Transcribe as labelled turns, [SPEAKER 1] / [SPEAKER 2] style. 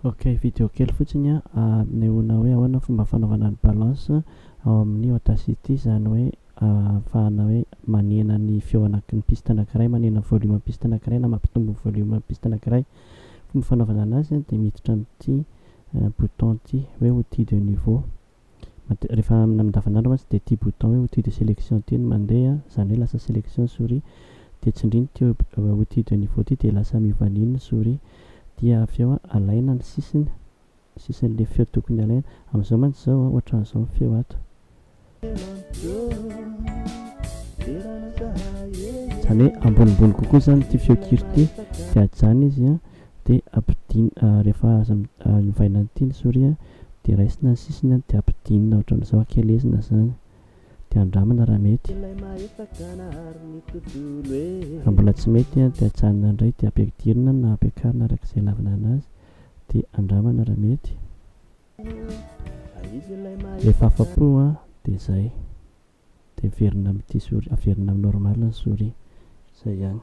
[SPEAKER 1] Ok, vidéo kely fotsiny nehoana hoe ahoana fomba fanaovana ny balance ao amin'ny audacity, zany hoe ahafahana hoe manena ny feo ny piste anankiray, manena volume piste anankiray na mampitombo volume piste anankiray. Fomba fanaovana anazy dia miditra amin'ity bouton ity hoe outil de niveau. Rehefa amin'ny andavanandro mantsy dia ity bouton hoe outil de sélection ity no mandeha, zany hoe lasa sélection souris, dia tsindriny ity outil de niveau ity dia lasa miova an'iny ny souris, dia avy eo alaina ny sisin'ilay feo tokony alaina. Amin'izao mantsy izao ohatran'izao ny feo ato, zany hoe ambonimbony kokoa zany ity feon-kira ity, dia ajana izy dia ampidinina rehefa aza novaina an'ity ny souris dia raisina ny sisiny dia ampidinina ohatran'izao, ankelezina zany dia andramana raha mety. Raha mbola tsy mety dia ajanona indray dia ampidirina na ampiakarina arak'izay lavina anazy dia andramana raha mety. Rehefa afa-po dia izay, dia averina amin'ity souris, averina amin'ny normal ny souris, izay ihany.